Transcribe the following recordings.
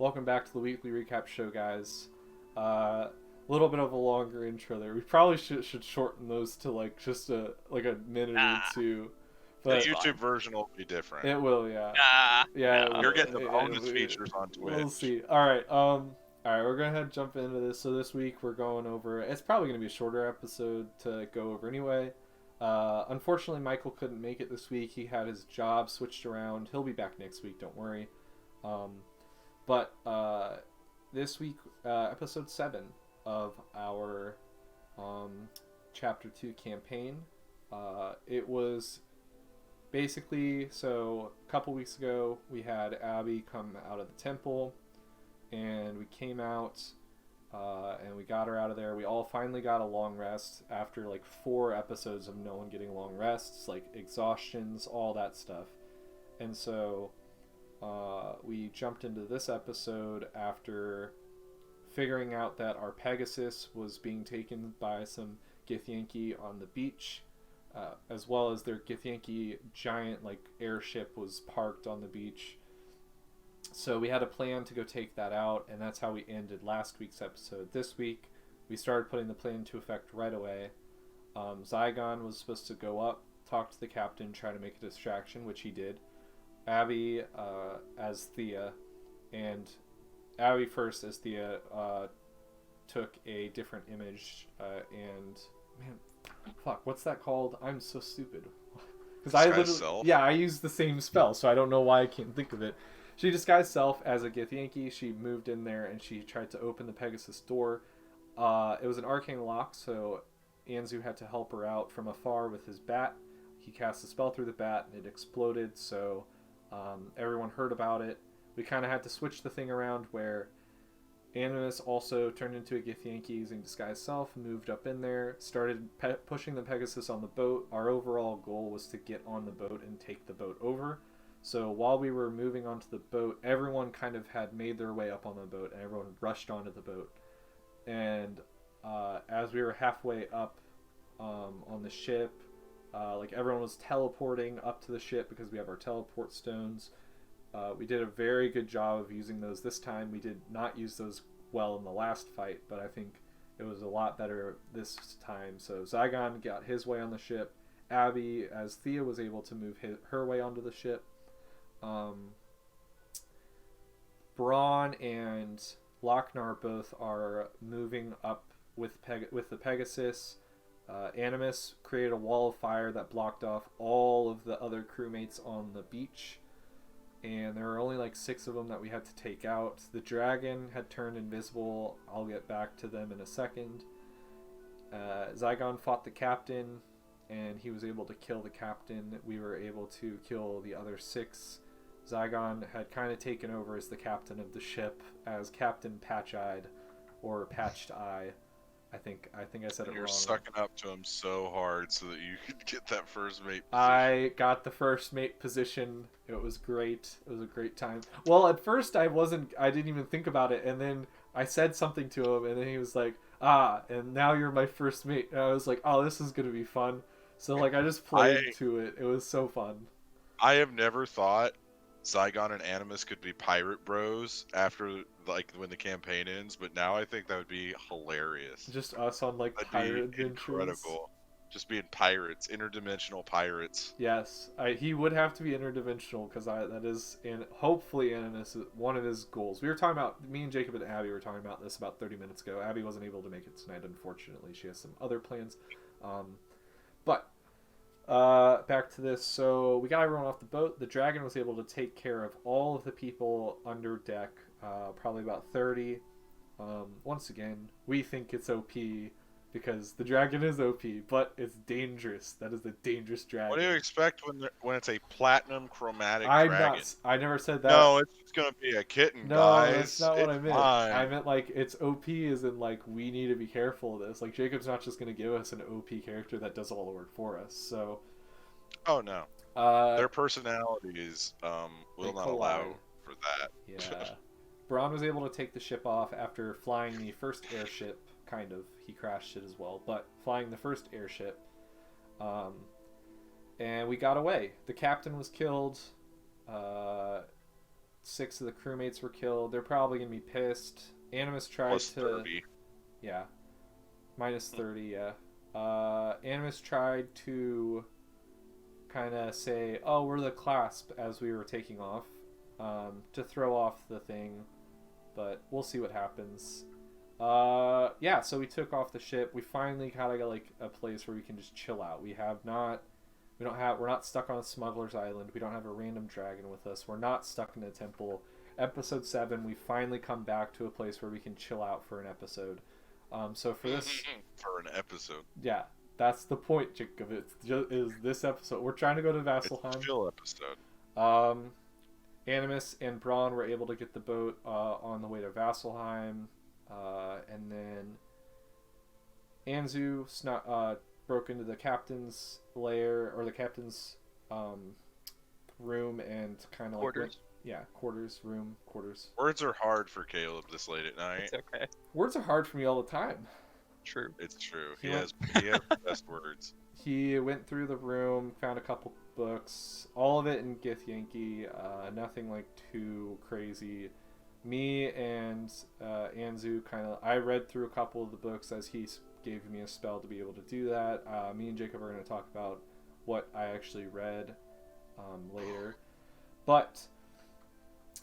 Welcome back to the weekly recap show, guys. A little bit of a longer intro there. We probably should shorten those to like just a minute or two. The But YouTube version will be different. it will, yeah. Yeah. It You're will. getting the bonus features on Twitch. We'll see. All right. We're gonna head jump into this. So this week we're going over. It's probably gonna be a shorter episode to go over anyway. Unfortunately, Michael couldn't make it this week. He had his job switched around. He'll be back next week. Don't worry. But this week, episode 7 of our chapter 2 campaign. It was basically, so a couple weeks ago we had Abby come out of the temple, and we came out and we got her out of there. We all finally got a long rest after like 4 episodes of no one getting long rests, like exhaustions, all that stuff. And so we jumped into this episode after figuring out that our Pegasus was being taken by some Githyanki on the beach, as well as their Githyanki giant like airship was parked on the beach. So we had a plan to go take that out, and that's how we ended last week's episode. This week, we started putting the plan into effect right away. Zaigon was supposed to go up, talk to the captain, try to make a distraction, which he did. Abby as Thea, and Abby first as Thea took a different image, and man, fuck, what's that called? I'm so stupid. Because I used the same spell, so I don't know why I can't think of it. She disguised self as a Githyanki. She moved in there and she tried to open the Pegasus door. It was an arcane lock, so Anzu had to help her out from afar with his bat. He cast a spell through the bat and it exploded, so everyone heard about it. We kind of had to switch the thing around where Animus also turned into a Githyanki using disguised self, moved up in there, started pushing the Pegasus on the boat. Our overall goal was to get on the boat and take the boat over. So while we were moving onto the boat, everyone kind of had made their way up on the boat, and everyone rushed onto the boat. And as we were halfway up on the ship, like everyone was teleporting up to the ship because we have our teleport stones. We did a very good job of using those this time. We did not use those well in the last fight, but I think it was a lot better this time. So Zaigon got his way on the ship. Abby, as Thea, was able to move her way onto the ship. Braun and Lochnar both are moving up with the Pegasus. Animus created a wall of fire that blocked off all of the other crewmates on the beach, and there were only like 6 of them that we had to take out. The dragon had turned invisible. I'll get back to them in a second. Zaigon fought the captain, and he was able to kill the captain. We were able to kill the other 6. Zaigon had kind of taken over as the captain of the ship, as Captain Patch-Eyed, or Patched Eye. I think I said it wrong. You're sucking up to him so hard so that you could get that first mate position. I got the first mate position. It was great. It was a great time. Well, at first I didn't even think about it, and then I said something to him, and then he was like, and now you're my first mate. And I was like, oh, this is going to be fun. So like I just played to it. It was so fun. I have never thought Zaigon and Animus could be pirate bros after like when the campaign ends, but now I think that would be hilarious. Just us on like That'd pirate be adventures. incredible. Just being pirates, interdimensional pirates. Yes, he would have to be interdimensional because that is, and hopefully Animus is one of his goals. We were talking about, me and Jacob and Abby were talking about this about 30 minutes ago. Abby wasn't able to make it tonight, unfortunately. She has some other plans. But back to this. So we got everyone off the boat. The dragon was able to take care of all of the people under deck, probably about 30. Once again, we think it's OP because the dragon is OP, but it's dangerous. That is a dangerous dragon. What do you expect when it's a platinum chromatic dragon? I never said that. No, it's gonna be a kitten, guys. No, that's not what I meant. Fine. I meant like it's OP as in like we need to be careful of this. Like Jacob's not just gonna give us an OP character that does all the work for us. So. Oh no. Their personalities will not allow for that. Yeah. Braun was able to take the ship off after flying the first airship. Kind of. He crashed it as well, but flying the first airship. And we got away. The captain was killed. 6 of the crewmates were killed. They're probably gonna be pissed. Animus tried Plus to 30. yeah, minus 30. Yeah, Animus tried to kind of say, "Oh, we're the Clasp" as we were taking off, to throw off the thing, but we'll see what happens. Yeah, so we took off the ship. We finally kind of got like a place where we can just chill out. We're not stuck on a smuggler's island. We don't have a random dragon with us. We're not stuck in a temple. Episode 7, we finally come back to a place where we can chill out for an episode. So for this, for an episode, yeah, that's the point, Jacob. Is this episode? We're trying to go to it's a Vasselheim. chill episode. Animus and Braun were able to get the boat on the way to Vasselheim, and then Anzu broke into the captain's lair, or the captain's room, and kind of Quarters. Quarters. Words are hard for Caleb this late at night. It's okay. Words are hard for me all the time. True. It's true. He He went- has the best words. He went through the room, found a couple books, all of it in Githyanki, nothing like too crazy. Me and Anzu I read through a couple of the books as he gave me a spell to be able to do that. Me and Jacob are going to talk about what I actually read later. But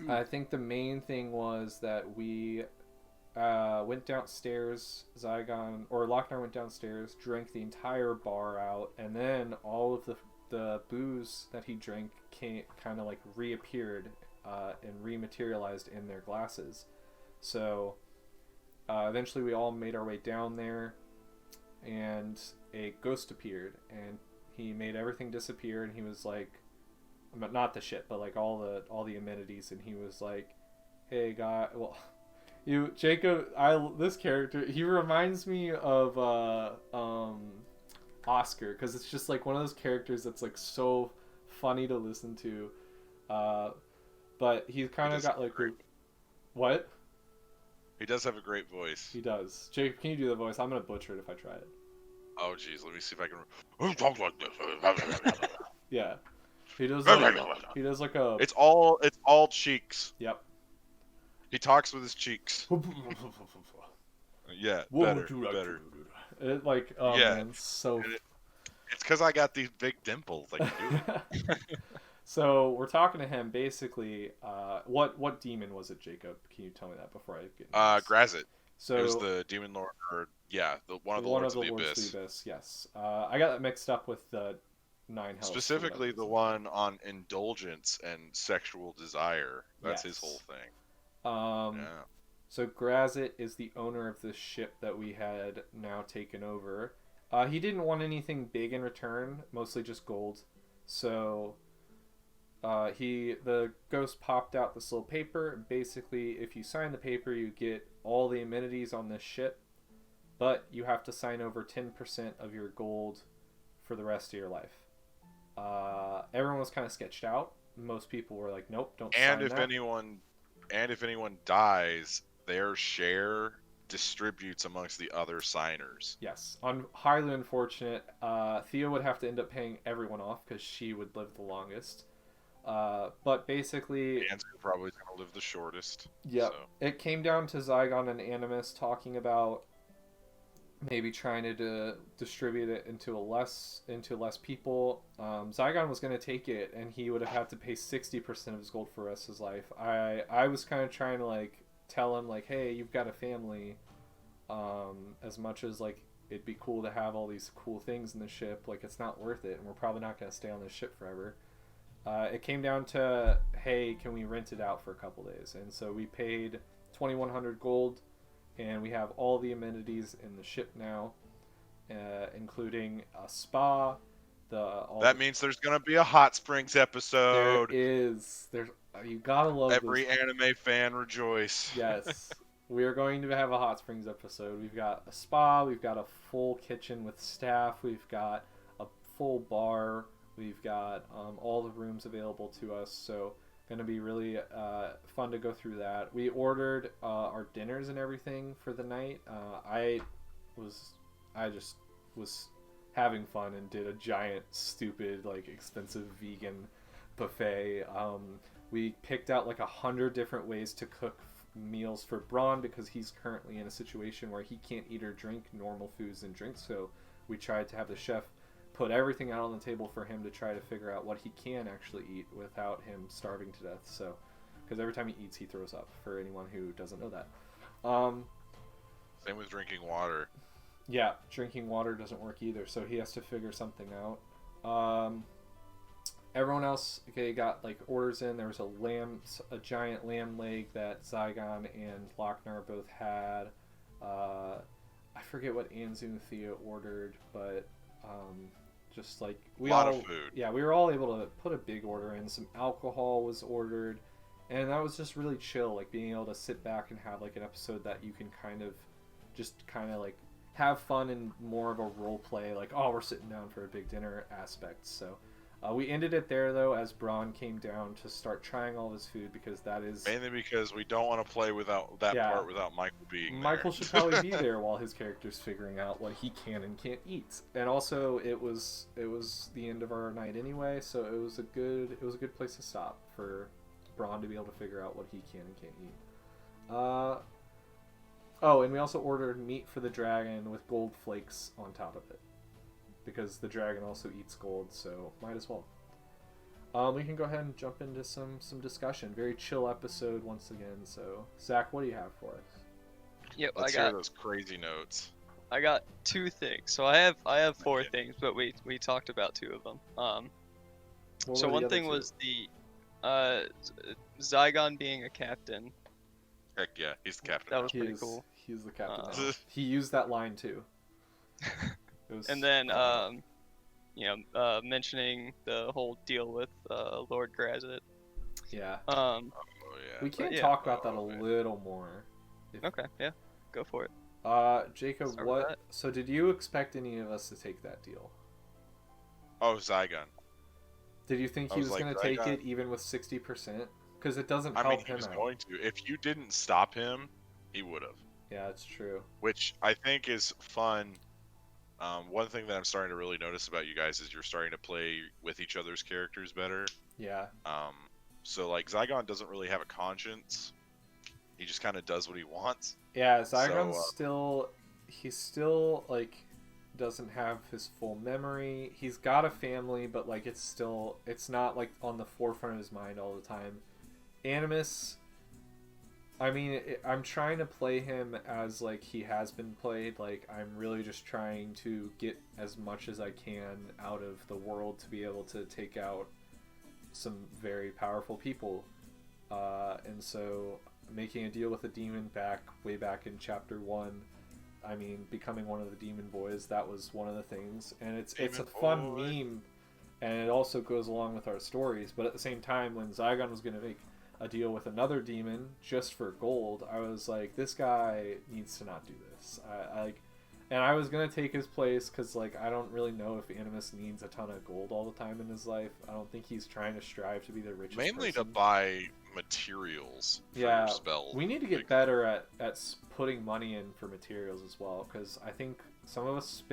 I think the main thing was that we went downstairs. Lochnar went downstairs, drank the entire bar out, and then all of the booze that he drank kind of like reappeared and rematerialized in their glasses. So eventually we all made our way down there, and a ghost appeared, and he made everything disappear, and he was like, not the ship, but like all the amenities, and he was like, "Hey, guy, well." Jacob, this character, he reminds me of Oscar, because it's just like one of those characters that's like so funny to listen to, but he's kind of got like what? He does have a great voice. He does. Jacob, can you do the voice? I'm gonna butcher it if I try it. Oh jeez, let me see if I can talk like this. Yeah, he does like a. It's all cheeks. Yep. He talks with his cheeks. Yeah, What better. would you like Better. to do? It like man, so. It's because I got these big dimples. Like you do. So we're talking to him basically. What demon was it, Jacob? Can you tell me that before I get into this? Grazit. So It was the demon lord, or one of the lords of the abyss. Yes, I got that mixed up with the 9 hells. Specifically, the one on indulgence and sexual desire. That's his Yes. whole thing. Yeah. Yeah. So Grazit is the owner of this ship that we had now taken over. He didn't want anything big in return, mostly just gold. So the ghost popped out this little paper. Basically, if you sign the paper, you get all the amenities on this ship, but you have to sign over 10% of your gold for the rest of your life. Everyone was kind of sketched out. Most people were like, "Nope, don't sign that." And if anyone dies, their share distributes amongst the other signers. Yes, highly unfortunate. Thea would have to end up paying everyone off because she would live the longest. But basically, Dan's probably going to live the shortest. yeah, So. it came down to Zaigon and Animus talking about maybe trying to distribute it into less people. Zaigon was going to take it, and he would have had to pay 60% of his gold for the rest of his life. I was kind of trying to like tell him like, hey, you've got a family. As much as like it'd be cool to have all these cool things in the ship, like it's not worth it, and we're probably not going to stay on this ship forever. It came down to, hey, can we rent it out for a couple days? And so we paid 2,100 gold. And we have all the amenities in the ship now, including a spa. That means there's gonna be a hot springs episode. There's you gotta love Every anime fan rejoice. Yes, we are going to have a hot springs episode. We've got a spa. We've got a full kitchen with staff. We've got a full bar. We've got all the rooms available to us. So. Going to be really fun to go through that. We ordered our dinners and everything for the night. I just was having fun and did a giant, stupid, like expensive vegan buffet. We picked out like 100 different ways to cook meals for Braun because he's currently in a situation where he can't eat or drink normal foods and drinks. So we tried to have the chef put everything out on the table for him to try to figure out what he can actually eat without him starving to death. So, because every time he eats, he throws up. For anyone who doesn't know that. Same with drinking water. Yeah, drinking water doesn't work either. So he has to figure something out. Everyone else, okay, got like orders in. There was a giant lamb leg that Zaigon and Lochnar both had. I forget what Anzu and Thea ordered, but just like a lot of food. Yeah, we were all able to put a big order in. Some alcohol was ordered, and that was just really chill. Like being able to sit back and have like an episode that you can kind of like have fun and more of a role play. Like, oh, we're sitting down for a big dinner aspect. So. We ended it there, though, as Braun came down to start trying all his food, because that is... Mainly because we don't want to play without that part without Michael being there. Michael should probably be there while his character's figuring out what he can and can't eat. And also, it was the end of our night anyway, so it was a good place to stop for Braun to be able to figure out what he can and can't eat. Oh, and we also ordered meat for the dragon with gold flakes on top of it, because the dragon also eats gold, so might as well. We can go ahead and jump into some discussion. Very chill episode once again. So, Zach, what do you have for us? Yep, Let's hear those crazy notes. I got 2 things. So I have 4 things, but we talked about 2 of them. So one thing was the Zaigon being a captain. Heck yeah, he's the captain. That was pretty cool. He's the captain. He used that line too. And then, mentioning the whole deal with Lord Grazit. Yeah. Yeah. We can talk about that a little more. Okay, yeah. Go for it. Jacob, Start so did you expect any of us to take that deal? Oh, Zaigon. Did you think he was going to take it even with 60%? Because it doesn't help him out. He was going to. If you didn't stop him, he would have. Yeah, it's true. Which I think is fun. One thing that I'm starting to really notice about you guys is you're starting to play with each other's characters better. Yeah. So like Zaigon doesn't really have a conscience. He just kind of does what he wants. Yeah, Zygon's still like doesn't have his full memory. He's got a family, but like it's not like on the forefront of his mind all the time. Animus, I mean, I'm trying to play him as like he has been played. Like I'm really just trying to get as much as I can out of the world to be able to take out some very powerful people. And so making a deal with a demon way back in chapter 1, I mean, becoming one of the demon boys, that was one of the things. And it's a fun meme, and it also goes along with our stories. But at the same time, when Zaigon was going to make a deal with another demon just for gold, I was like, this guy needs to not do this. And I was gonna take his place because like I don't really know if Animus needs a ton of gold all the time in his life. I don't think he's trying to strive to be the richest. Mainly person. To buy materials for your spells. We need to get better at putting money in for materials as well, because I think some of us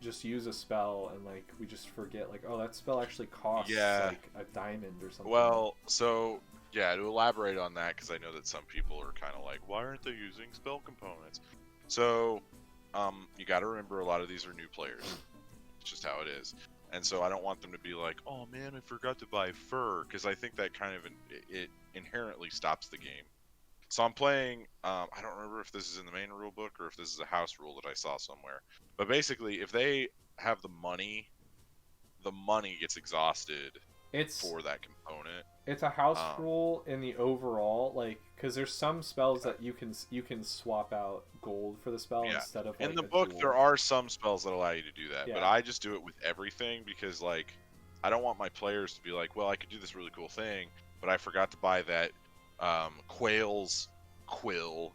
just use a spell and like we just forget like, oh, that spell actually costs like a diamond or something. Well, so yeah, to elaborate on that, because I know that some people are kind of like, why aren't they using spell components? So you got to remember, a lot of these are new players. It's just how it is. And so I don't want them to be like, oh man, I forgot to buy fur, because I think that kind of it inherently stops the game. So I'm playing, I don't remember if this is in the main rule book or if this is a house rule that I saw somewhere. But basically, if they have the money gets exhausted for that component. It's a house rule in the overall, like, because there's some spells that you can swap out gold for the spell instead of like, in the book there are some spells that allow you to do that, but I just do it with everything because like I don't want my players to be like, well, I could do this really cool thing, but I forgot to buy that Quail's quill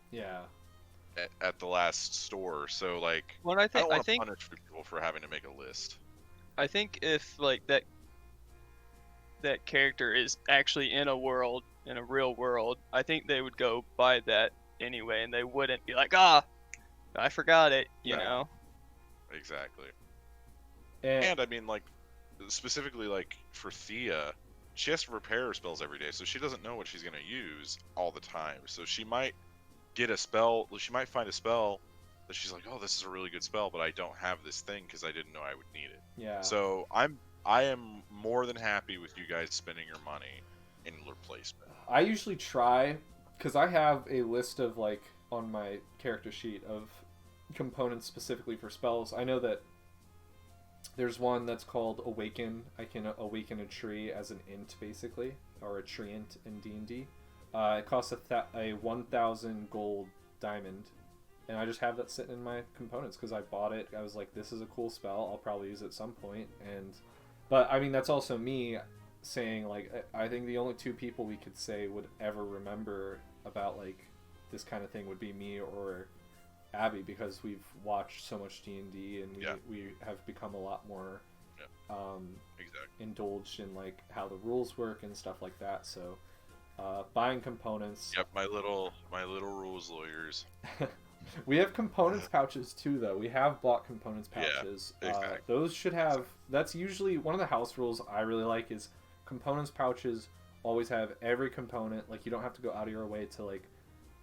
at the last store. So like, I don't want to punish people for having to make a list. I think if like that character is actually in a real world, I think they would go buy that anyway, and they wouldn't be like, I forgot it, you know? Exactly. And I mean, like, specifically, like, for Thea, she has to prepare her spells every day, so she doesn't know what she's going to use all the time. So she might get a spell, she might find a spell that she's like, oh, this is a really good spell, but I don't have this thing because I didn't know I would need it. Yeah. So I am more than happy with you guys spending your money in replacement. I usually try, because I have a list of, like, on my character sheet of components specifically for spells. I know that there's one that's called Awaken. I can awaken a tree as an int, basically, or a treant in D&D. It costs a 1,000 gold diamond, and I just have that sitting in my components because I bought it. I was like, this is a cool spell. I'll probably use it at some point. But I mean, that's also me saying, like, I think the only two people we could say would ever remember about, like, this kind of thing would be me or Abby, because we've watched so much D&D and we have become a lot more indulged in, like, how the rules work and stuff like that. So buying components. Yep, my little rules lawyers. We have components pouches too, though. We have bought components pouches. Yeah, exactly. Those should have. That's usually one of the house rules I really like is components pouches always have every component. Like, you don't have to go out of your way to, like,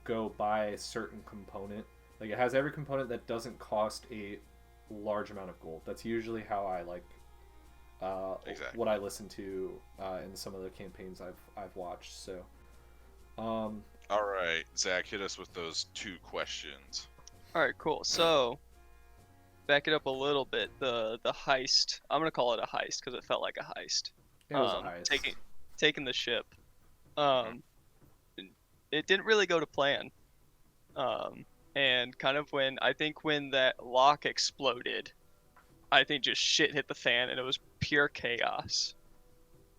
go buy a certain component. Like, it has every component that doesn't cost a large amount of gold. That's usually how I like what I listen to in some of the campaigns I've watched. So, all right, Zach, hit us with those 2 questions. All right, cool. So, back it up a little bit. The heist. I'm gonna call it a heist because it felt like a heist. it was a heist. Taking the ship. It didn't really go to plan. And kind of when that lock exploded, I think just shit hit the fan and it was pure chaos.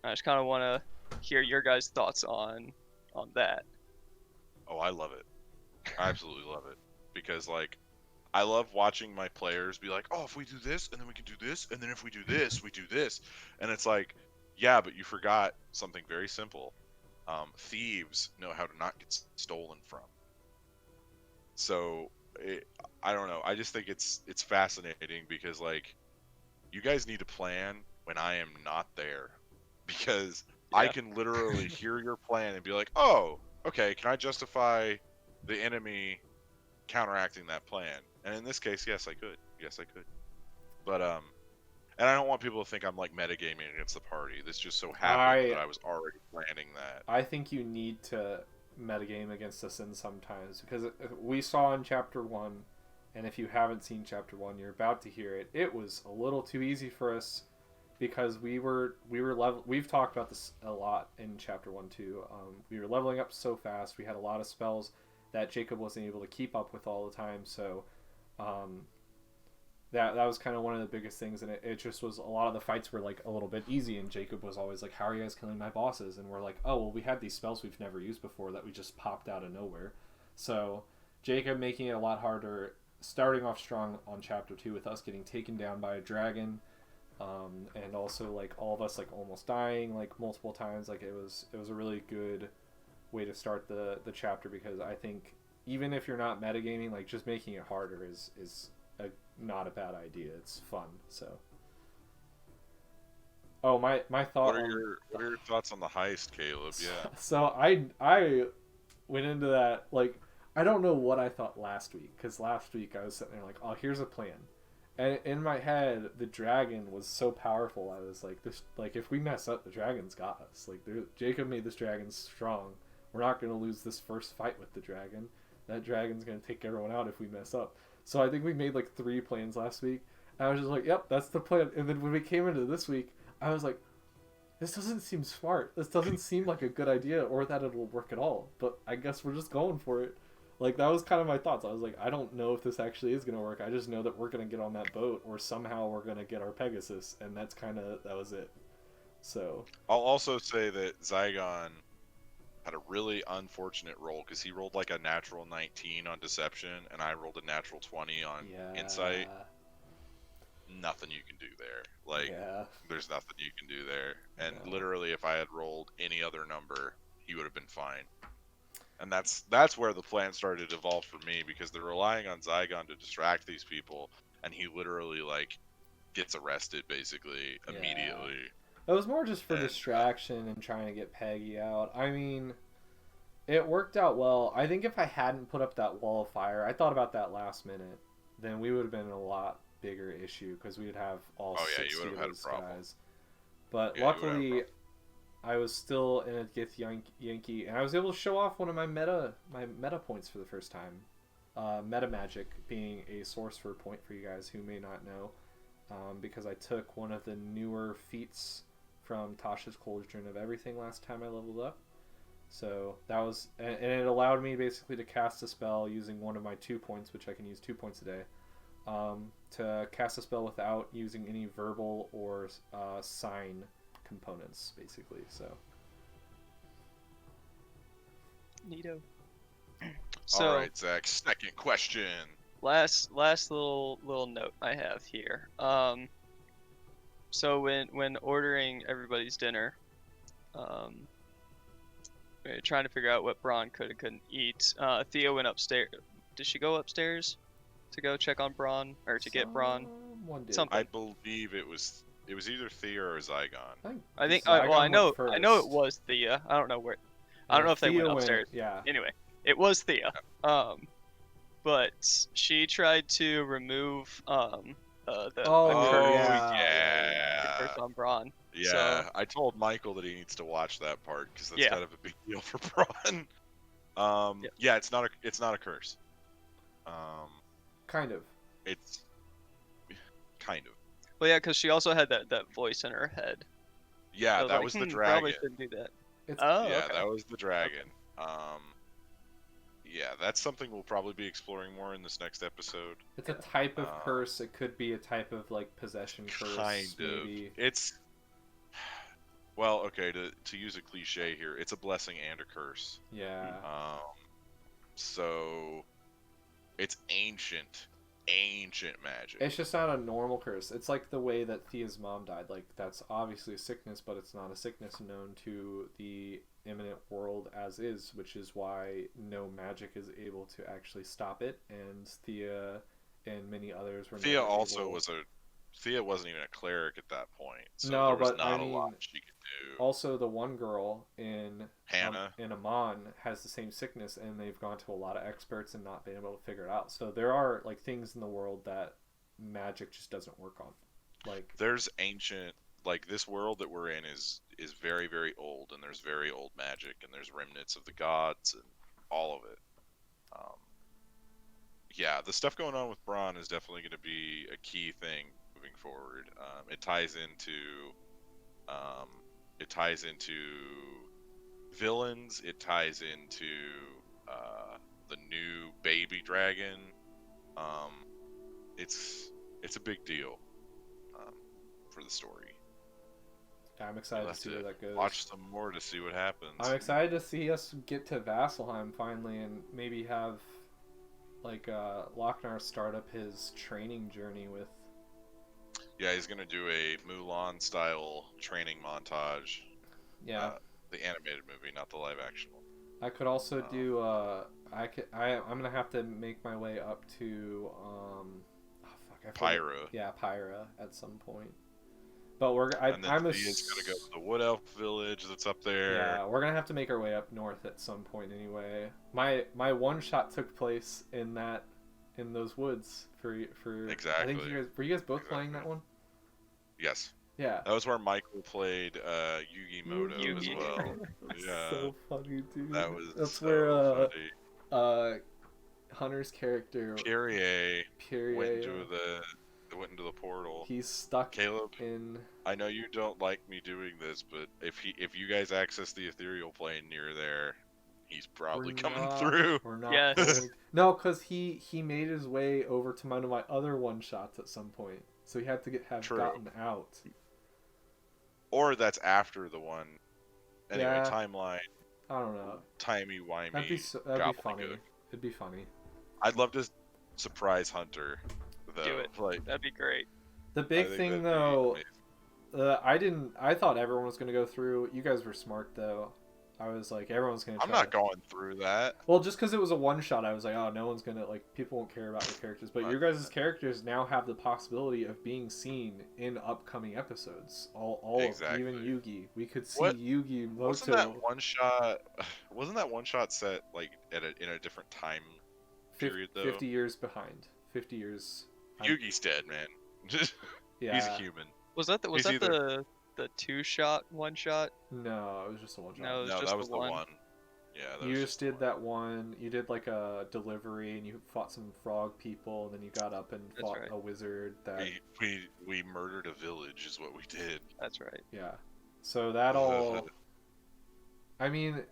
I just kind of want to hear your guys' thoughts on that. Oh, I love it. I absolutely love it. Because, like, I love watching my players be like, oh, if we do this, and then we can do this, and then if we do this, we do this. And it's like, yeah, but you forgot something very simple. Thieves know how to not get stolen from. So, I don't know. I just think it's fascinating because, like, you guys need to plan when I am not there. Because I can literally hear your plan and be like, oh, okay, can I justify the enemy counteracting that plan? And in this case, yes, I could. Yes, I could. But, and I don't want people to think I'm, like, metagaming against the party. This just so happened that I was already planning that. I think you need to metagame against us in sometimes, because we saw in chapter 1, and if you haven't seen chapter 1, you're about to hear it. It was a little too easy for us because we were we've talked about this a lot in chapter 1 too. We were leveling up so fast. We had a lot of spells that Jacob wasn't able to keep up with all the time. So that was kind of one of the biggest things, and it just was a lot of the fights were like a little bit easy, and Jacob was always like, how are you guys killing my bosses? And we're like, oh, well, we had these spells we've never used before that we just popped out of nowhere. So Jacob making it a lot harder, starting off strong on chapter 2 with us getting taken down by a dragon, and also like all of us like almost dying like multiple times. Like it was a really good way to start the chapter, because I think even if you're not metagaming, like just making it harder is not a bad idea. It's fun. So my thought. What are your thoughts on the heist, Caleb? Yeah. So I went into that, like, I don't know what I thought last week, because last week I was sitting there like, oh, here's a plan, and in my head the dragon was so powerful. I was like, this, like, if we mess up, the dragon's got us. Like, Jacob made this dragon strong. We're not going to lose this first fight with the dragon. That dragon's going to take everyone out if we mess up. So I think we made like 3 plans last week. And I was just like, yep, that's the plan. And then when we came into this week, I was like, this doesn't seem smart. This doesn't seem like a good idea or that it'll work at all. But I guess we're just going for it. Like, that was kind of my thoughts. I was like, I don't know if this actually is going to work. I just know that we're going to get on that boat, or somehow we're going to get our Pegasus. And that was it. So I'll also say that Zaigon had a really unfortunate roll, because he rolled like a natural 19 on deception, and I rolled a natural 20 on insight. Nothing you can do there. Like, there's nothing you can do there. And literally, if I had rolled any other number, he would have been fine. And that's where the plan started to evolve for me, because they're relying on Zaigon to distract these people, and he literally, like, gets arrested basically immediately. It was more just for And, distraction and trying to get Peggy out. I mean, it worked out well. I think if I hadn't put up that wall of fire, I thought about that last minute, then we would have been in a lot bigger issue because we would have all Oh, yeah, you 60 would have of had a those problem. guys. But Yeah, you would have a luckily, problem. I was still in a Gith Yankee, and I was able to show off one of my meta points for the first time. Meta magic being a source for a point for you guys who may not know, because I took one of the newer feats from Tasha's Cauldron of Everything last time I leveled up. So that was, and it allowed me basically to cast a spell using one of my 2 points, which I can use 2 points a day, to cast a spell without using any verbal or sign components, basically. So Neato. So, All right, Zach. Second question. last little note I have here. So when ordering everybody's dinner, we were trying to figure out what Braun could and couldn't eat. Thea went upstairs. Did she go upstairs to go check on Braun or to get Braun? One did. Something. I believe it was either Thea or Zaigon. I think. Zaigon Well, I know. went I know it first. was Thea. I don't know where. I don't know if they Thea went upstairs. Yeah. Anyway, it was Thea. But she tried to remove the Oh, curse, yeah. the curse on Braun. Yeah, So- I told Michael that he needs to watch that part because that's Yeah. kind of a big deal for Braun. Yeah, it's not a curse. Kind of. It's kind of. Well, yeah, because she also had that voice in her head. Yeah, So that like, was the Probably dragon. shouldn't do that. It's, Oh, Yeah, okay. that was the dragon. Yeah, that's something we'll probably be exploring more in this next episode. it's a type of curse. It could be a type of like possession curse. Kind of. Maybe. It's well, okay. To use a cliche here, it's a blessing and a curse. Yeah. So it's ancient magic. It's just not a normal curse. It's like the way that Thea's mom died. Like, that's obviously a sickness, but it's not a sickness known to the imminent world as is, which is why no magic is able to actually stop it. And Thea and many others were Thea never also able... Thea wasn't even a cleric at that point, so No, there was but not I a lot mean, she could do. Also, the one girl in Hannah. in Amon has the same sickness, and they've gone to a lot of experts and not been able to figure it out. So there are like things in the world that magic just doesn't work on. Like, There's ancient, like this world that we're in is very, very old, and there's very old magic, and there's remnants of the gods and all of it. Yeah, the stuff going on with Braun is definitely going to be a key thing moving forward. It ties into villains. It ties into the new baby dragon. It's a big deal for the story. I'm excited You'll to have see where that goes. Watch some more to see what happens. I'm excited to see us get to Vasselheim finally, and maybe have like Lochnar start up his training journey with. Yeah, he's gonna do a Mulan style training montage. Yeah. The animated movie, not the live action one. I could also do. I'm gonna have to make my way up to. I forget. Pyra. Yeah, Pyra at some point. But And then Thea's gotta go to the Wood Elf village that's up there. Yeah, we're gonna have to make our way up north at some point anyway. My one shot took place in those woods for Exactly. I think were you guys both playing that one? Yes. Yeah. That was where Michael played Yugi Moto as Yugi. well. Yeah. So funny, dude. That was That's so where funny. Hunter's character Pierre Pierre went into the portal. he's stuck Caleb, in. I know you don't like me doing this, but if you guys access the ethereal plane near there, he's probably coming through. We're not. Yes. going- No, because he made his way over to one of my other one shots at some point, so he had to have True. gotten out. Or that's after the one. Anyway, Yeah. timeline, I don't know. timey-wimey. That'd be funny. gobbledygook. It'd be funny. I'd love to surprise Hunter, though. Do it. Like, That'd be great. The I big think thing that'd be though, amazing. I thought everyone was gonna go through. You guys were smart though. I was like, everyone's gonna. I'm not going through that. Well, just because it was a one shot, I was like, oh, no one's gonna like. People won't care about your characters, but your guys' characters now have the possibility of being seen in upcoming episodes. All Exactly. Even Yugi, we could see What- Yugi Moto. Wasn't that one shot? Wasn't that one shot set like in a different time period though? 50 years behind. 50 years. Yugi's dead, man. Yeah. He's a human. Was that the 2-shot one shot? No, it was just a one shot. No, it was No, just that was the one. Yeah, that You was just did that one. You did like a delivery, and you fought some frog people, and then you got up and That's fought right. a wizard. That we murdered a village, is what we did. That's right. yeah. So that all. I mean,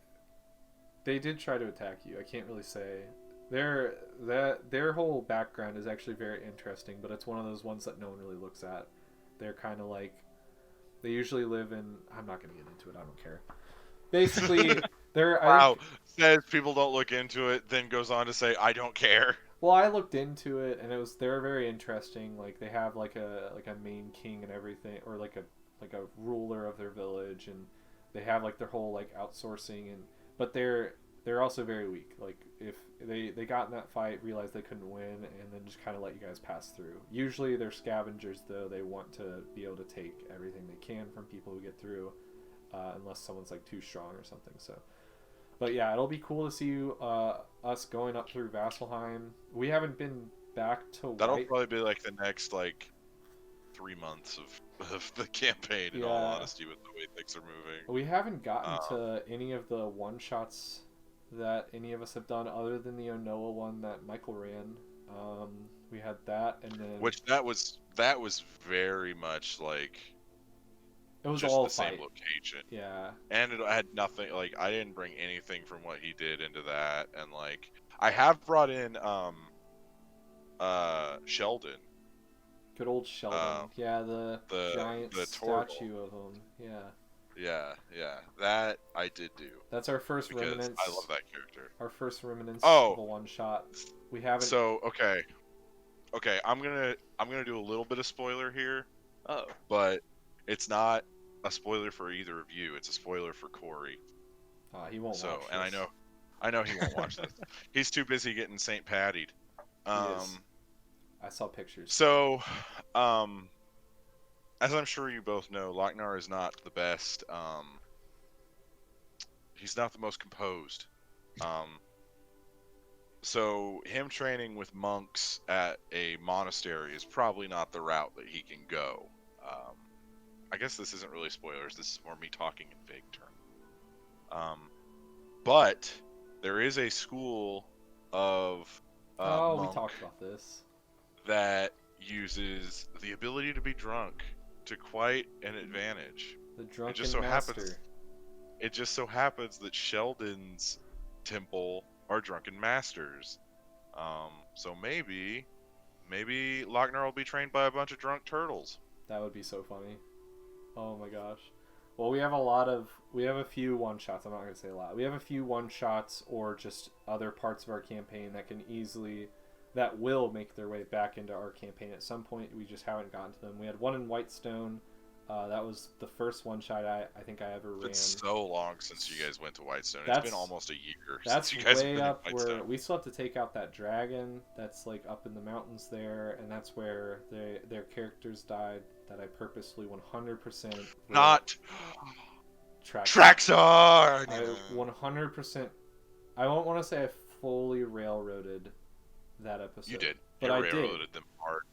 they did try to attack you. I can't really say. Their whole background is actually very interesting, but it's one of those ones that no one really looks at. They're kind of like, they usually live in. I'm not going to get into it. I don't care. Basically, they're. Wow, says people don't look into it, then goes on to say, I don't care. Well, I looked into it, and they're very interesting. Like they have like a main king and everything, or like a ruler of their village, and they have like their whole like outsourcing, but they're also very weak. Like if they got in that fight, realized they couldn't win, and then just kind of let you guys pass through. Usually they're scavengers, though. They want to be able to take everything they can from people who get through, unless someone's like too strong or something. So. But yeah, it'll be cool to see you, us going up through Vasselheim. We haven't been back to That'll White. probably be like the next like 3 months of the campaign, in all honesty, with the way things are moving. We haven't gotten to any of the one shots that any of us have done, other than the Onoa one that Michael ran. We had that, and then that was very much like it was just all the fight. same location. Yeah. And it had nothing, like, I didn't bring anything from what he did into that, and like I have brought in Sheldon. Good old Sheldon. Yeah, the giant statue of him. Yeah. Yeah, that I did do. That's our first because remnants. I love that character. Our first remnants Oh. of a one shot. We haven't. So okay, I'm gonna do a little bit of spoiler here, Oh. but it's not a spoiler for either of you. It's a spoiler for Corey. He won't watch And this. I know he won't watch this. He's too busy getting St. Pattied. He is. I saw pictures. So, as I'm sure you both know, Lochnar is not the best. He's not the most composed. So him training with monks at a monastery is probably not the route that he can go. I guess this isn't really spoilers. This is more me talking in vague terms. But there is a school of we monk talked about this. that uses the ability to be drunk to quite an advantage. The drunken just so master. It just so happens that Sheldon's temple are drunken masters. So maybe Lochnar will be trained by a bunch of drunk turtles. That would be so funny. Oh my gosh. Well, we have a few one shots. I'm not gonna say a lot. We have a few one shots or just other parts of our campaign that will make their way back into our campaign at some point. We just haven't gotten to them. We had one in Whitestone. That was the first one shot I think I ever ran. It's so long since you guys went to Whitestone. It's That's- been almost a year That's since you guys way went up to Whitestone. where we still have to take out that dragon that's like up in the mountains there, and that's where their characters died. That I purposely 100% Not Traxxar. Traxxar! I 100%. I won't want to say I fully railroaded that episode. You did. But You I did. railroaded them hard.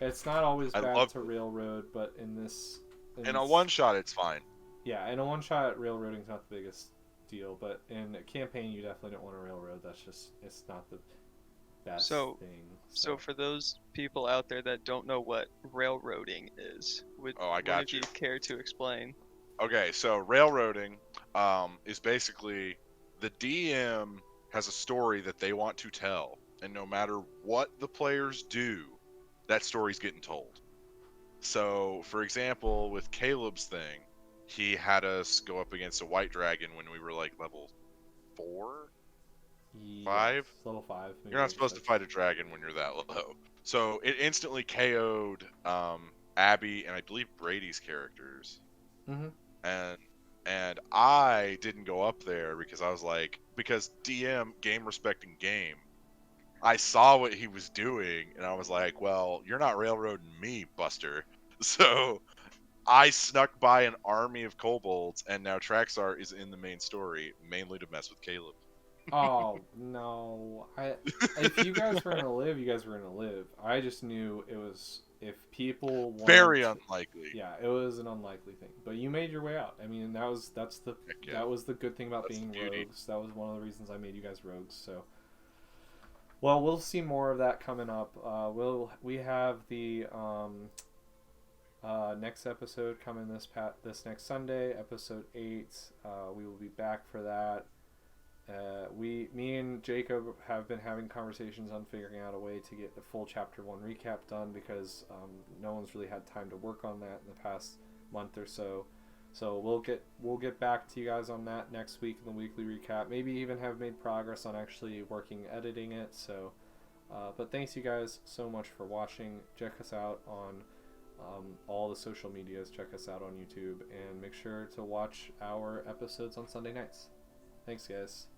It's not always I bad love to railroad, but in this. In a one shot, it's fine. Yeah, in a one shot, railroading's not the biggest deal, but in a campaign, you definitely don't want to railroad. It's not the best thing. So for those people out there that don't know what railroading is, would I got one of you care to explain? Okay, so railroading is basically the DM has a story that they want to tell, and no matter what the players do, that story's getting told. So, for example, with Caleb's thing, he had us go up against a white dragon when we were like level 4? 5? Level 5. You're not supposed to fight a dragon when you're that low. So it instantly KO'd Abby and I believe Brady's characters. Mm-hmm. And and I didn't go up there because I was like, because DM, game respecting game, I saw what he was doing, and I was like, well, you're not railroading me, Buster. So I snuck by an army of kobolds, and now Traxar is in the main story, mainly to mess with Caleb. Oh no! If you guys were gonna live, you guys were gonna live. I just knew it was if people wanted. Very unlikely. Yeah, it was an unlikely thing, but you made your way out. I mean, Heck yeah. that was the good thing about That's being the beauty. rogues. That was one of the reasons I made you guys rogues. So, well, we'll see more of that coming up. We have the next episode coming this next Sunday, episode 8. We will be back for that. Me and Jacob have been having conversations on figuring out a way to get the full chapter 1 recap done because no one's really had time to work on that in the past month or so. So we'll get back to you guys on that next week in the weekly recap. Maybe even have made progress on actually editing it. So, but thanks you guys so much for watching. Check us out on all the social medias. Check us out on YouTube and make sure to watch our episodes on Sunday nights. Thanks, guys.